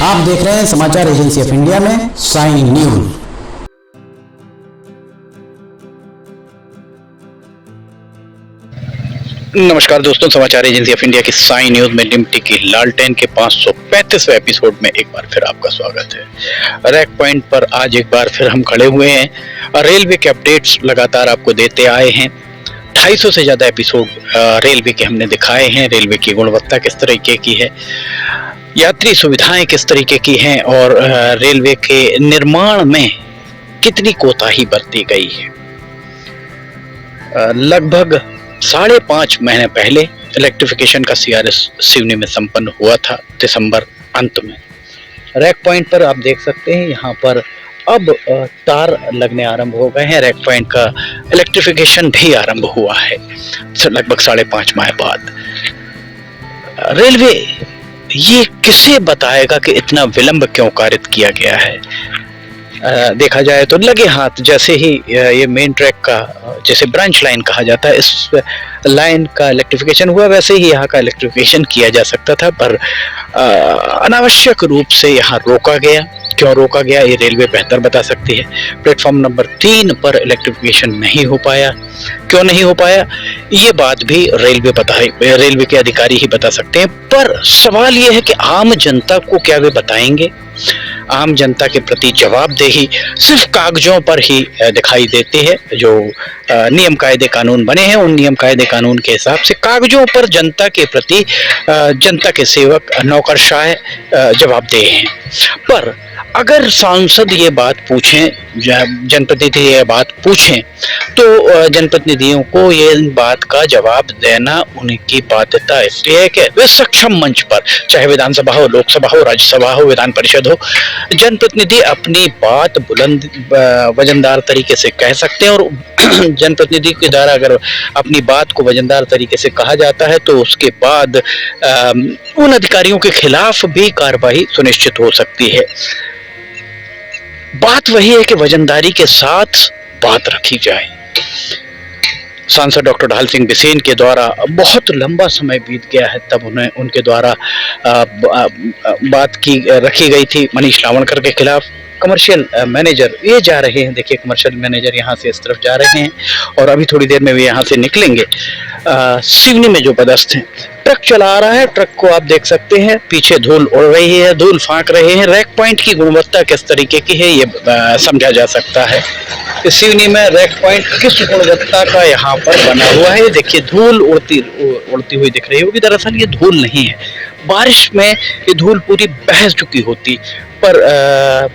आप देख रहे हैं समाचार एजेंसी ऑफ इंडिया में साइन न्यूज। नमस्कार दोस्तों, समाचार एजेंसी ऑफ इंडिया की साइन न्यूज में डिम्टी की लालटेन के 535वें एपिसोड में एक बार फिर आपका स्वागत है। रैक पॉइंट पर आज एक बार फिर हम खड़े हुए हैं। रेलवे के अपडेट्स लगातार आपको देते आए हैं। 250 से ज्यादा एपिसोड रेलवे के हमने दिखाए हैं। रेलवे की गुणवत्ता किस तरीके की है, यात्री सुविधाएं किस तरीके की हैं और रेलवे के निर्माण में कितनी कोताही बरती गई है। लगभग 5.5 महीने पहले इलेक्ट्रिफिकेशन का सीआरएस सिवनी में संपन्न हुआ था, दिसंबर अंत में। रैक पॉइंट पर आप देख सकते हैं, यहाँ पर अब तार लगने आरंभ हो गए हैं। रैक पॉइंट का इलेक्ट्रिफिकेशन भी आरंभ हुआ है लगभग 5.5 माह बाद। रेलवे ये किसे बताएगा कि इतना विलंब क्यों कारित किया गया है। देखा जाए तो लगे हाथ जैसे ही ये मेन ट्रैक का, जैसे ब्रांच लाइन कहा जाता है, इस लाइन का इलेक्ट्रिफिकेशन हुआ, वैसे ही यहाँ का इलेक्ट्रिफिकेशन किया जा सकता था, पर अनावश्यक रूप से यहाँ रोका गया। क्यों रोका गया ये रेलवे बेहतर बता सकती है। प्लेटफॉर्म नंबर 3 पर इलेक्ट्रिफिकेशन नहीं हो पाया। क्यों नहीं हो पाया ये बात भी रेलवे के अधिकारी ही बता सकते हैं। पर सवाल ये है कि आम जनता को क्या वे बताएंगे। आम जनता के प्रति जवाबदेही सिर्फ कागजों पर ही दिखाई देती है। जो नियम कायदे कानून बने हैं, उन नियम कायदे कानून के हिसाब से कागजों पर जनता के प्रति जनता के सेवक नौकरशाह जवाबदेह हैं। पर अगर सांसद ये बात पूछें, जनप्रतिनिधि ये बात पूछें, तो जनप्रतिनिधियों को ये बात का जवाब देना उनकी बाध्यता इसलिए है कि वे सक्षम मंच पर, चाहे विधानसभा हो, लोकसभा हो, राज्यसभा हो, विधान परिषद हो, जनप्रतिनिधि अपनी बात बुलंद वजनदार तरीके से कह सकते हैं। और जनप्रतिनिधि के द्वारा अगर अपनी बात को वजनदार तरीके से कहा जाता है तो उसके बाद उन अधिकारियों के खिलाफ भी कार्रवाई सुनिश्चित हो सकती है। बात वही है कि वजनदारी के साथ बात रखी जाए। सांसद डॉक्टर ढाल सिंह बिसेन के द्वारा बहुत लंबा समय बीत गया है, तब उन्हें उनके द्वारा बात की रखी गई थी मनीष लावणकर के खिलाफ। कमर्शियल मैनेजर ये जा रहे हैं, देखिए कमर्शियल मैनेजर यहाँ से इस तरफ जा रहे हैं और अभी थोड़ी देर में वे यहाँ से निकलेंगे। सिवनी में जो पदस्थ हैं, ट्रक चला रहा है, ट्रक को आप देख सकते हैं, पीछे धूल उड़ रही है, धूल फाँक रहे हैं। रैक पॉइंट की गुणवत्ता किस तरीके की है ये समझा जा सकता है। सिवनी में रैक पॉइंट किस गुणवत्ता का यहाँ पर बना हुआ है। देखिए धूल उड़ती हुई दिख रही होगी, दरअसल ये धूल नहीं है। बारिश में ये धूल पूरी बह चुकी होती, पर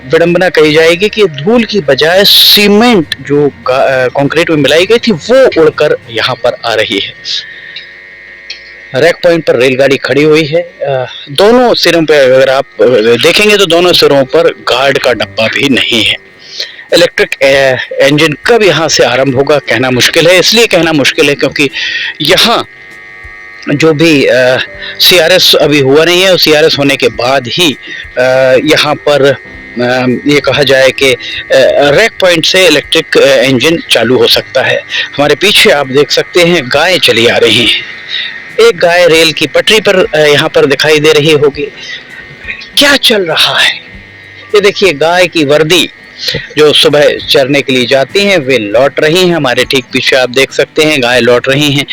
विडंबना कही जाएगी कि धूल की बजाय सीमेंट जो कंक्रीट में मिलाई गई थी वो उड़कर यहाँ पर आ रही है। रैक पॉइंट पर रेलगाड़ी खड़ी हुई है। दोनों सिरों पर अगर आप देखेंगे तो दोनों सिरों पर गार्ड का डब्बा भी नहीं है। इलेक्ट्रिक इंजन कब यहाँ से आरंभ होगा कहना मुश्किल है। इसलिए कहना मुश्किल है क्योंकि यहाँ जो भी सीआरएस अभी हुआ नहीं है, सीआरएस होने के बाद ही यहाँ पर ये कहा जाए कि रैक पॉइंट से इलेक्ट्रिक इंजन चालू हो सकता है। हमारे पीछे आप देख सकते हैं गायें चली आ रही हैं। एक गाय रेल की पटरी पर यहाँ पर दिखाई दे रही होगी। क्या चल रहा है ये देखिए, गाय की वर्दी जो सुबह चरने के लिए जाती हैं वे लौट रही हैं। हमारे ठीक पीछे आप देख सकते हैं गाय लौट रही हैं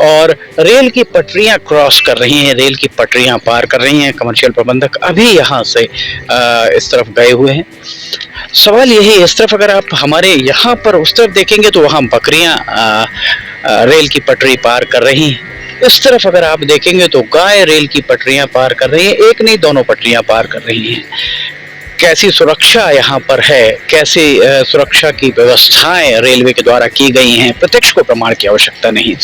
और रेल की पटरियां क्रॉस कर रही हैं, रेल की पटरियां पार कर रही हैं। कमर्शियल प्रबंधक अभी यहाँ से इस तरफ गए हुए हैं। सवाल यही, इस तरफ अगर आप हमारे यहाँ पर उस तरफ देखेंगे तो वहाँ बकरियां रेल की पटरी पार कर रही हैं। इस तरफ अगर आप देखेंगे तो गाय रेल की पटरियां पार कर रही है, एक नहीं दोनों पटरियां पार कर रही हैं। कैसी सुरक्षा यहाँ पर है, कैसी सुरक्षा की व्यवस्थाएं रेलवे के द्वारा की गई हैं, प्रत्यक्ष को प्रमाण की आवश्यकता नहीं।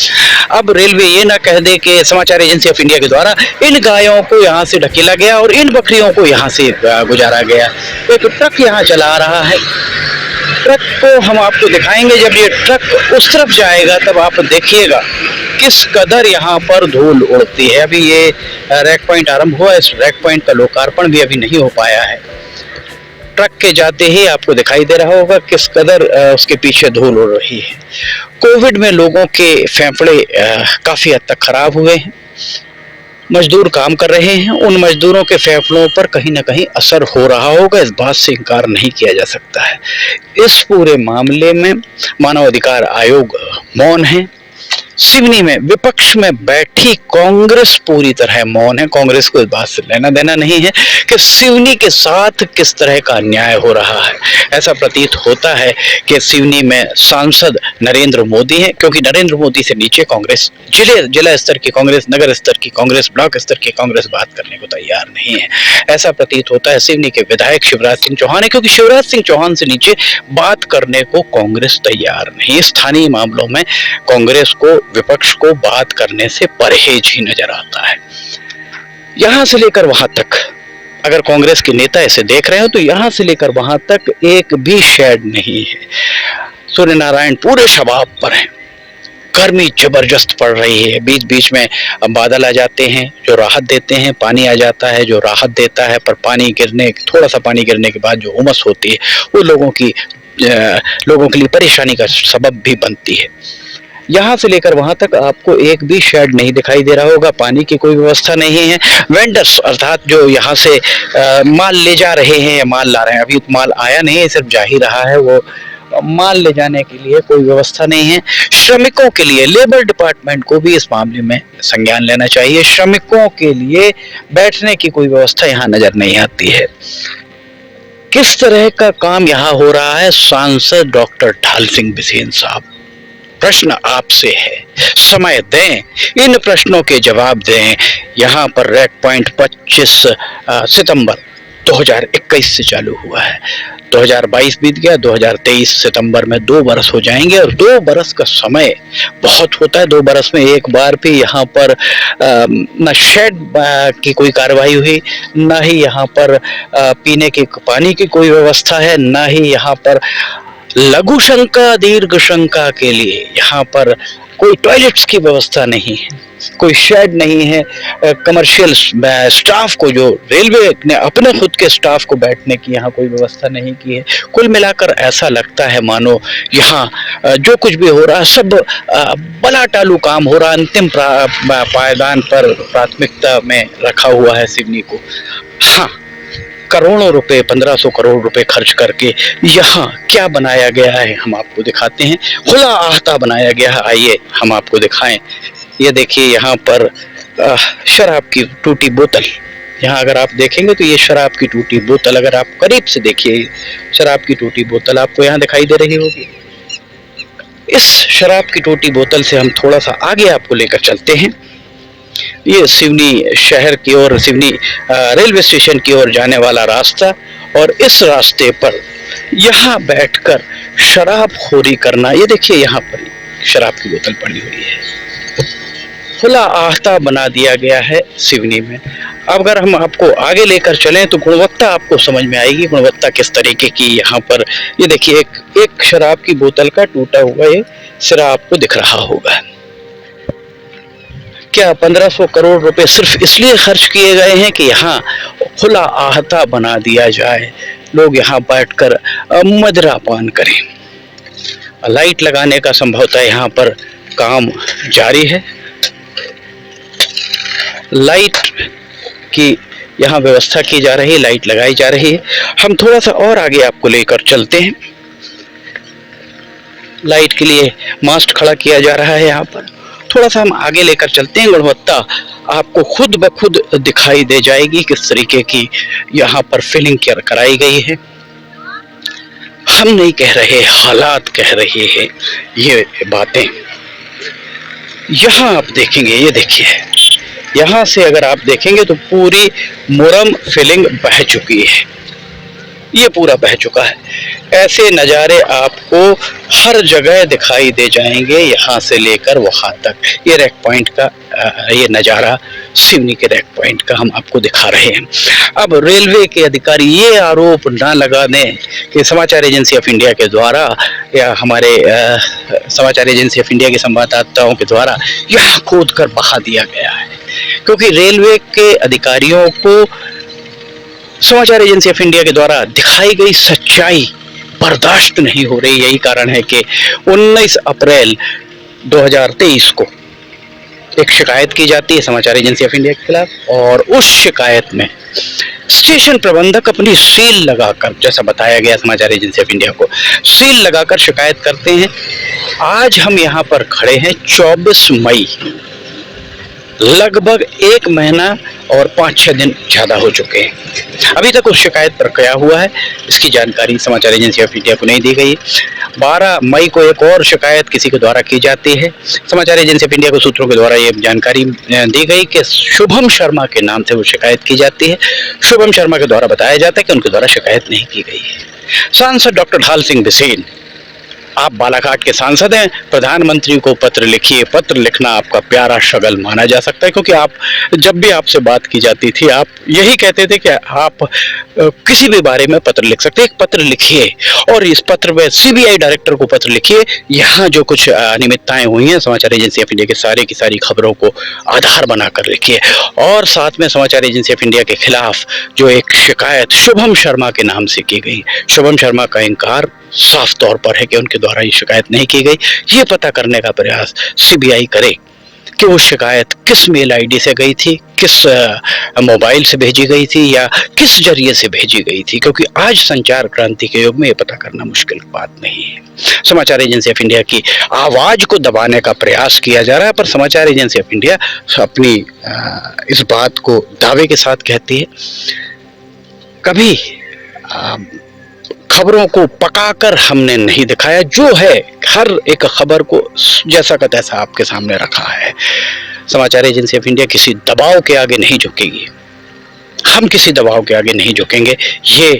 अब रेलवे ये ना कह दे कि समाचार एजेंसी ऑफ इंडिया के द्वारा इन गायों को यहाँ से ढकेला गया और इन बकरियों को यहाँ से गुजारा गया। एक ट्रक यहाँ चला रहा है, ट्रक को हम आपको दिखाएंगे। जब ये ट्रक उस तरफ जाएगा तब आप देखिएगा किस कदर यहाँ पर धूल उड़ती है। अभी ये रैक पॉइंट आरंभ हुआ, इस रैक पॉइंट का लोकार्पण भी अभी नहीं हो पाया है। ट्रक के जाते ही आपको दिखाई दे रहा होगा किस कदर उसके पीछे धूल उड़ रही है। कोविड में लोगों के फेफड़े काफी हद तक खराब हुए हैं। मजदूर काम कर रहे हैं, उन मजदूरों के फेफड़ों पर कहीं ना कहीं असर हो रहा होगा, इस बात से इनकार नहीं किया जा सकता है। इस पूरे मामले में मानव अधिकार आयोग मौन है। सिवनी में विपक्ष में बैठी कांग्रेस पूरी तरह मौन है। कांग्रेस को इस बात से लेना देना नहीं है कि सिवनी के साथ किस तरह का अन्याय हो रहा है। ऐसा प्रतीत होता है कि सिवनी में सांसद नरेंद्र मोदी हैं, क्योंकि नरेंद्र मोदी से नीचे कांग्रेस, जिला स्तर की कांग्रेस, नगर स्तर की कांग्रेस, ब्लॉक स्तर की कांग्रेस बात करने को तैयार नहीं है। ऐसा प्रतीत होता है सिवनी के विधायक शिवराज सिंह चौहान है, क्योंकि शिवराज सिंह चौहान से नीचे बात करने को कांग्रेस तैयार नहीं। स्थानीय मामलों में कांग्रेस को, विपक्ष को बात करने से परहेज ही नजर आता है। यहां से लेकर वहां तक अगर कांग्रेस के नेता इसे देख रहे हो तो यहां से लेकर वहां तक एक भी शेड नहीं है। सूर्य नारायण पूरे शबाब पर है, गर्मी जबरदस्त पड़ रही है, बीच बीच में बादल आ जाते हैं जो राहत देते हैं, पानी आ जाता है जो राहत देता है, पर थोड़ा सा पानी गिरने के बाद जो उमस होती है वो लोगों के लिए परेशानी का सबब भी बनती है। यहाँ से लेकर वहां तक आपको एक भी शेड नहीं दिखाई दे रहा होगा, पानी की कोई व्यवस्था नहीं है। वेंडर्स अर्थात जो यहाँ से माल ले जा रहे हैं या माल ला रहे हैं, अभी माल आया नहीं है, सिर्फ जा ही रहा है, वो माल ले जाने के लिए कोई व्यवस्था नहीं है। श्रमिकों के लिए लेबर डिपार्टमेंट को भी इस मामले में संज्ञान लेना चाहिए। श्रमिकों के लिए बैठने की कोई व्यवस्था यहाँ नजर नहीं आती है। किस तरह का काम यहाँ हो रहा है? सांसद डॉक्टर ढाल सिंह बिसेन साहब, प्रश्न आपसे है, समय दें, इन प्रश्नों के जवाब दें। यहाँ पर रेड पॉइंट 25 सितंबर 2021 से चालू हुआ है, 2022 बीत गया, 2023 सितंबर में 2 बरस हो जाएंगे, और 2 बरस का समय बहुत होता है। 2 बरस में एक बार भी यहाँ पर न शेड की कोई कार्रवाई हुई, न ही यहाँ पर पीने के पानी की कोई व्यवस्था है, न ही यहाँ पर लघु शंका दीर्घ शंका के लिए यहाँ पर कोई टॉयलेट्स की व्यवस्था नहीं है, कोई शेड नहीं है। कमर्शियल स्टाफ को, जो रेलवे ने अपने खुद के स्टाफ को बैठने की यहाँ कोई व्यवस्था नहीं की है। कुल मिलाकर ऐसा लगता है मानो यहाँ जो कुछ भी हो रहा है सब बला टालू काम हो रहा है, अंतिम पायदान पर प्राथमिकता में रखा हुआ है सिवनी को। हाँ, करोड़ों रुपए, 1500 करोड़ रुपए खर्च करके यहाँ क्या बनाया गया है हम आपको दिखाते हैं। खुला आहता बनाया गया है, आइए हम आपको दिखाएं। ये देखिए यहाँ पर शराब की टूटी बोतल, यहाँ अगर आप देखेंगे तो ये शराब की टूटी बोतल, अगर आप करीब से देखिए शराब की टूटी बोतल आपको यहाँ दिखाई दे रही होगी। इस शराब की टूटी बोतल से हम थोड़ा सा आगे आपको लेकर चलते हैं। ये सिवनी शहर की ओर, सिवनी रेलवे स्टेशन की ओर जाने वाला रास्ता, और इस रास्ते पर यहाँ बैठकर शराब खोरी करना, ये देखिए यहाँ पर शराब की बोतल पड़ी हुई है। खुला आहता बना दिया गया है सिवनी में। अगर हम आपको आगे लेकर चलें तो गुणवत्ता आपको समझ में आएगी, गुणवत्ता किस तरीके की यहाँ पर। ये देखिए एक शराब की बोतल का टूटा हुआ ये सिरा आपको दिख रहा होगा। क्या 1500 करोड़ रुपए सिर्फ इसलिए खर्च किए गए हैं कि यहाँ खुला आहता बना दिया जाए, लोग यहाँ बैठकर मदिरा पान करें। लाइट लगाने का संभवतः यहाँ पर काम जारी है, लाइट की यहाँ व्यवस्था की जा रही है, लाइट लगाई जा रही है। हम थोड़ा सा और आगे आपको लेकर चलते हैं। लाइट के लिए मास्ट खड़ा किया जा रहा है यहाँ पर, थोड़ा सा हम आगे लेकर चलते हैं। गुणवत्ता आपको खुद ब खुद दिखाई दे जाएगी किस तरीके की यहाँ पर फिलिंग कराई गई है। हम नहीं कह रहे, हालात कह रहे हैं ये बातें। यहाँ आप देखेंगे, ये देखिए यहाँ से अगर आप देखेंगे तो पूरी मुरम फिलिंग बह चुकी है, ये पूरा बह चुका है। ऐसे नज़ारे आपको हर जगह दिखाई दे जाएंगे, यहाँ से लेकर वहाँ तक। ये रैक पॉइंट का ये नज़ारा सिवनी के रैक पॉइंट का हम आपको दिखा रहे हैं। अब रेलवे के अधिकारी ये आरोप ना लगा दें कि समाचार एजेंसी ऑफ इंडिया के द्वारा या हमारे समाचार एजेंसी ऑफ इंडिया के संवाददाताओं के द्वारा यह खोद कर बहा दिया गया है, क्योंकि रेलवे के अधिकारियों को समाचार एजेंसी ऑफ इंडिया के द्वारा दिखाई गई सच्चाई बर्दाश्त नहीं हो रही। यही कारण है कि 19 अप्रैल 2023 को एक शिकायत की जाती है समाचार एजेंसी ऑफ इंडिया के खिलाफ, और उस शिकायत में स्टेशन प्रबंधक अपनी सील लगाकर, जैसा बताया गया समाचार एजेंसी ऑफ इंडिया को, सील लगाकर शिकायत करते हैं। आज हम यहाँ पर खड़े हैं 24 मई, लगभग 1 महीना और 5-6 दिन ज्यादा हो चुके हैं। अभी तक उस शिकायत पर क्या हुआ है इसकी जानकारी समाचार एजेंसी ऑफ इंडिया को नहीं दी गई। 12 मई को एक और शिकायत किसी के द्वारा की जाती है। समाचार एजेंसी ऑफ इंडिया को सूत्रों के द्वारा ये जानकारी दी गई कि शुभम शर्मा के नाम से वो शिकायत की जाती है। शुभम शर्मा के द्वारा बताया जाता है कि उनके द्वारा शिकायत नहीं की गई है। सांसद डॉक्टर ढाल सिंह बिसेन, आप बालाघाट के सांसद हैं, प्रधानमंत्री को पत्र लिखिए। पत्र लिखना आपका प्यारा शगल माना जा सकता है, क्योंकि आप जब भी आपसे बात की जाती थी आप यही कहते थे कि आप किसी भी बारे में पत्र लिख सकते हैं। एक पत्र लिखिए और इस पत्र में सीबीआई डायरेक्टर को पत्र लिखिए। यहाँ जो कुछ अनियमितताएं हुई हैं समाचार एजेंसी ऑफ इंडिया के सारे की सारी खबरों को आधार बनाकर लिखिए, और साथ में समाचार एजेंसी ऑफ इंडिया के खिलाफ जो एक शिकायत शुभम शर्मा के नाम से की गई, शुभम शर्मा का इंकार साफ तौर पर है कि उनके द्वारा ये शिकायत नहीं की गई। ये पता करने का प्रयास सीबीआई करे कि वो शिकायत किस मेल आईडी से गई थी, किस मोबाइल से भेजी गई थी, या किस जरिए से भेजी गई थी, क्योंकि आज संचार क्रांति के युग में ये पता करना मुश्किल बात नहीं है। समाचार एजेंसी ऑफ इंडिया की आवाज को दबाने का प्रयास किया जा रहा है, पर समाचार एजेंसी ऑफ इंडिया अपनी इस बात को दावे के साथ कहती है, कभी खबरों को पकाकर हमने नहीं दिखाया। जो है हर एक खबर को जैसा का तैसा आपके सामने रखा है। समाचार एजेंसी ऑफ इंडिया किसी दबाव के आगे नहीं झुकेगी, हम किसी दबाव के आगे नहीं झुकेंगे। ये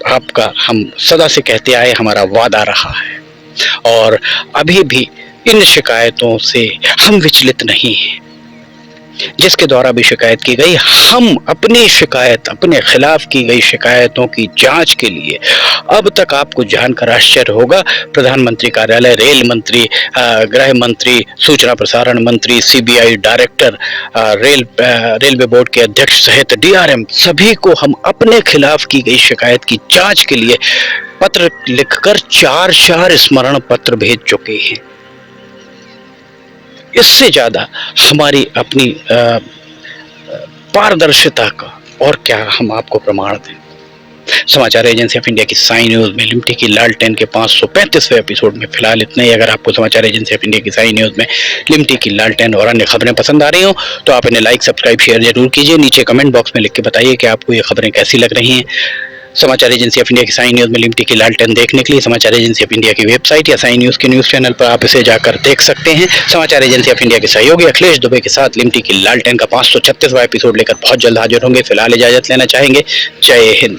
आपका हम सदा से कहते आए, हमारा वादा रहा है, और अभी भी इन शिकायतों से हम विचलित नहीं हैं। जिसके द्वारा भी शिकायत की गई, हम अपनी शिकायत, अपने खिलाफ की गई शिकायतों की जांच के लिए, अब तक आपको जानकर आश्चर्य होगा, प्रधानमंत्री कार्यालय, रेल मंत्री, गृह मंत्री, सूचना प्रसारण मंत्री, सीबीआई डायरेक्टर, रेलवे बोर्ड के अध्यक्ष सहित डीआरएम, सभी को हम अपने खिलाफ की गई शिकायत की जांच के लिए पत्र लिखकर 4 स्मरण पत्र भेज चुके हैं। इससे ज्यादा हमारी अपनी पारदर्शिता का और क्या हम आपको प्रमाण दें। समाचार एजेंसी ऑफ इंडिया की साई न्यूज में लिमटी की लालटेन के 535वें एपिसोड में फिलहाल इतना ही। अगर आपको समाचार एजेंसी ऑफ इंडिया की साई न्यूज में लिमटी की लालटेन और अन्य खबरें पसंद आ रही हो तो आप इन्हें लाइक, सब्सक्राइब, शेयर जरूर कीजिए। नीचे कमेंट बॉक्स में लिख के बताइए कि आपको ये खबरें कैसी लग रही हैं। समाचार एजेंसी ऑफ इंडिया की साई न्यूज में लिमटी की लालटेन देखने के लिए समाचार एजेंसी ऑफ इंडिया की वेबसाइट या साई न्यूज के न्यूज चैनल पर आप इसे जाकर देख सकते हैं। समाचार एजेंसी ऑफ इंडिया के सहयोगी अखिलेश दुबे के साथ लिमटी की लालटेन का 536वां एपिसोड लेकर बहुत जल्द हाजिर होंगे। फिलहाल इजाजत लेना चाहेंगे। जय हिंद।